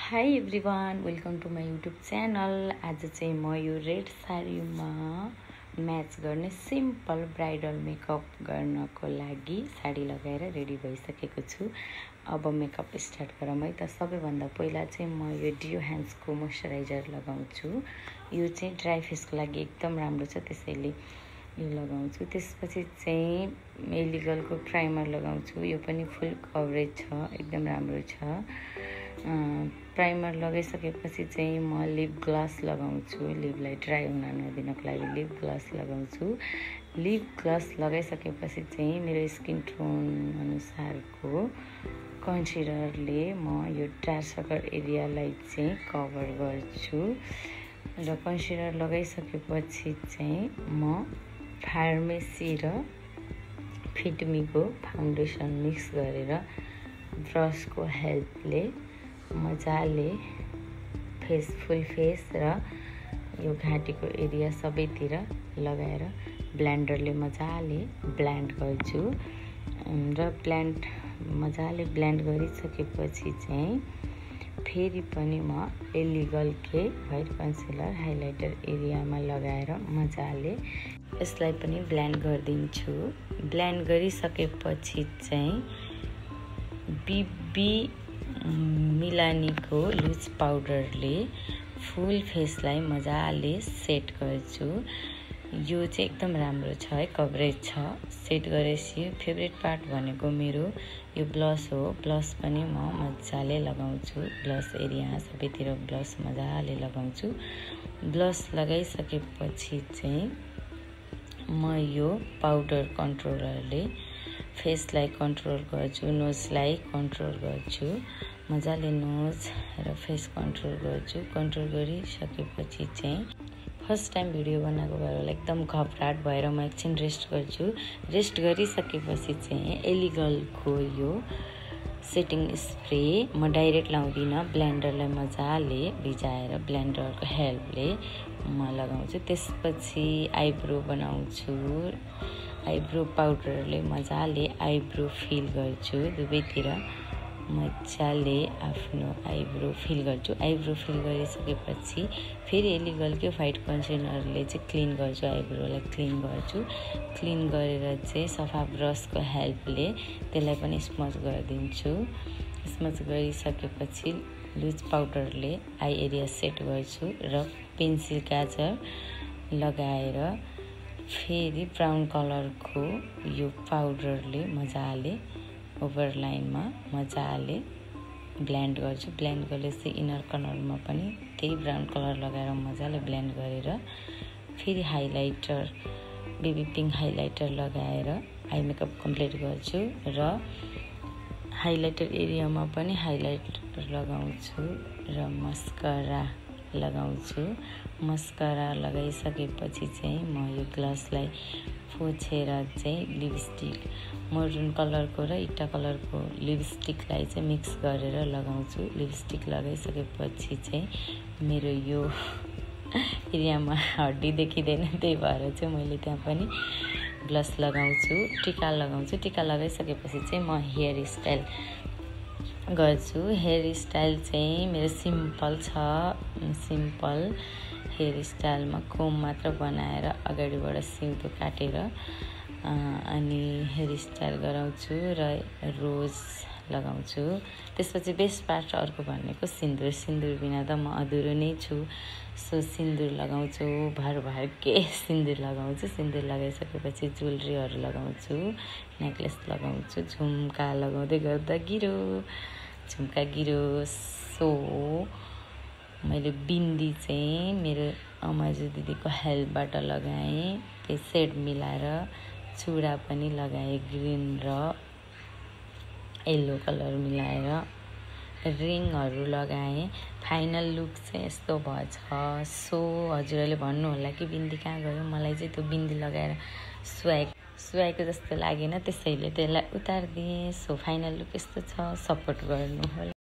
High everyone, welcome to my YouTube channel. आज चाहिँ म यो रेड साडीमा म्याच गर्ने सिम्पल ब्राइडल मेकअप गर्नको लागि साडी लगाएर रेडी भइसकेको छु। अब मेकअप स्टार्ट गरौँ है त। सबैभन्दा पहिला चाहिँ म यो डियो ह्यान्ड्सको मोइस्चराइजर लगाउँछु। यो चाहिँ ड्राई फेसको लागि एकदम राम्रो छ, त्यसैले यो लगाउँछु। त्यसपछि चाहिँ एलिगलको प्राइमर लगाउँछु। यो पनि फुल कभरेज छ, एकदम राम्रो छ। प्राइमर लगाइसकेपछि चाहिँ म लिप ग्लस लगाउँछु। लिपलाई ड्राई हुन नदिनको लागि लिप ग्लस लगाउँछु। लिप ग्लस लगाइसकेपछि चाहिँ मेरो स्किन टोन अनुसारको कन्सिलरले म यो डार्क सर्कल एरियालाई चाहिँ कभर गर्छु। र कन्सिलर लगाइसकेपछि चाहिँ म फार्मेसी र फिटमीको फाउन्डेसन मिक्स गरेर ब्रसको हेल्पले मजाले फुल फेस र यो घाँटीको एरिया सबैतिर लगाएर ब्लेन्डरले मजाले ब्लेन्ड गर्छु। र मजाले ब्लेन्ड गरिसकेपछि चाहिँ फेरि पनि म एलिगलकै व्हाइट कन्सिलर हाइलाइटर एरियामा लगाएर मजाले यसलाई पनि ब्लेन्ड गरिदिन्छु। ब्लेन्ड गरिसकेपछि चाहिँ बिबी मिलानीको लुज पाउडरले फुल फेसलाई मजाले सेट गर्छु। यो चाहिँ एकदम राम्रो छ है, कभरेज छ। सेट गरेपछि फेभरेट पार्ट भनेको मेरो यो ब्लस हो। ब्लस पनि म मजाले लगाउँछु। ब्लस एरिया सबैतिर ब्लस मजाले लगाउँछु। ब्लस लगाइसकेपछि चाहिँ म यो पाउडर कन्ट्रोलरले फेसलाई कन्ट्रोल गर्छु, नोजलाई कन्ट्रोल गर्छु। मजाले नोज र फेस कन्ट्रोल गर्छु। कन्ट्रोल गरिसकेपछि चाहिँ फर्स्ट टाइम भिडियो बनाएको भएर होला एकदम घबराहट भएर म एकछिन रेस्ट गर्छु। रेस्ट गरिसकेपछि चाहिँ एलिगलको यो सेटिङ स्प्रे म डाइरेक्ट लाउँदिनँ, ब्लेन्डरलाई मजाले भिजाएर ब्लेन्डरको हेल्पले म लगाउँछु। त्यसपछि आइब्रो बनाउँछु। आइब्रो पाउडरले मजाले आइब्रो फिल गर्छु। दुवैतिर मजाले आफ्नो आइब्रो फिल गर्छु। आइब्रो फिल गरिसकेपछि फेरि एलिगलकै व्हाइट कन्सिलरले चाहिँ क्लिन गर्छु, आइब्रोलाई क्लिन गर्छु। क्लिन गरेर चाहिँ सफा ब्रसको हेल्पले त्यसलाई पनि स्मच गरिदिन्छु। स्मच गरिसकेपछि लुज पाउडरले आई एरिया सेट गर्छु र पेन्सिल काजर लगाएर फेरि ब्राउन कलरको यो पाउडरले मजाले ओभरलाइनमा मजाले ब्लेन्ड गर्छु। ब्लेन्ड गरेपछि इनर कर्नरमा पनि त्यही ब्राउन कलर लगाएर मजाले ब्लेन्ड गरेर फेरि हाइलाइटर बेबी पिङ्क हाइलाइटर लगाएर आई मेकअप कम्प्लिट गर्छु। र हाइलाइटर एरियामा पनि हाइलाइटर लगाउँछु र मस्कारा लगाउँछु। मस्कारा लगाइसकेपछि चाहिँ म यो ग्लासलाई पोछेर चाहिँ लिपस्टिक मरुन कलरको र इटा कलरको लिपस्टिकलाई चाहिँ मिक्स गरेर लगाउँछु। लिपस्टिक लगाइसकेपछि चाहिँ मेरो यो एरियामा हड्डी देखिँदैन, त्यही भएर चाहिँ मैले त्यहाँ पनि ब्लस लगाउँछु, टिका लगाउँछु। टिका लगाइसकेपछि चाहिँ म हेयर स्टाइल गर्छु। हेयर स्टाइल चाहिँ मेरो सिम्पल छ। सिम्पल हेयर स्टाइलमा कोम मात्र बनाएर अगाडिबाट सिउँदो काटेर अनि हेयर स्टाइल गराउँछु र रोज लगाउँछु। त्यसपछि बेस्ट पार्ट अर्को भनेको सिन्दुर। सिन्दुर बिना त म अधुरो नै छु। सो सिन्दुर लगाउँछु, भरभरके सिन्दुर लगाउँछु। सिन्दुर लगाइसकेपछि ज्वेलरीहरू लगाउँछु, नेक्लेस लगाउँछु, झुम्का लगाउँदै गर्दा झुम्का गिरो। सो मैले बिन्दी चाहिँ मेरो अमाजु दिदीको हेल्पबाट लगाएँ। त्यही सेड मिलाएर चुडा पनि लगाएँ, ग्रिन र येल्लो कलर मिलाएर रिङहरू लगाएँ। फाइनल लुक चाहिँ यस्तो भएछ। सो हजुरहरूले भन्नुहोला कि बिन्दी कहाँ गयो। मलाई चाहिँ त्यो बिन्दी लगाएर सुहाएको जस्तो लागेन, त्यसैले त्यसलाई उतारिदिएँ। सो फाइनल लुक यस्तो छ। सपोर्ट गर्नु होला।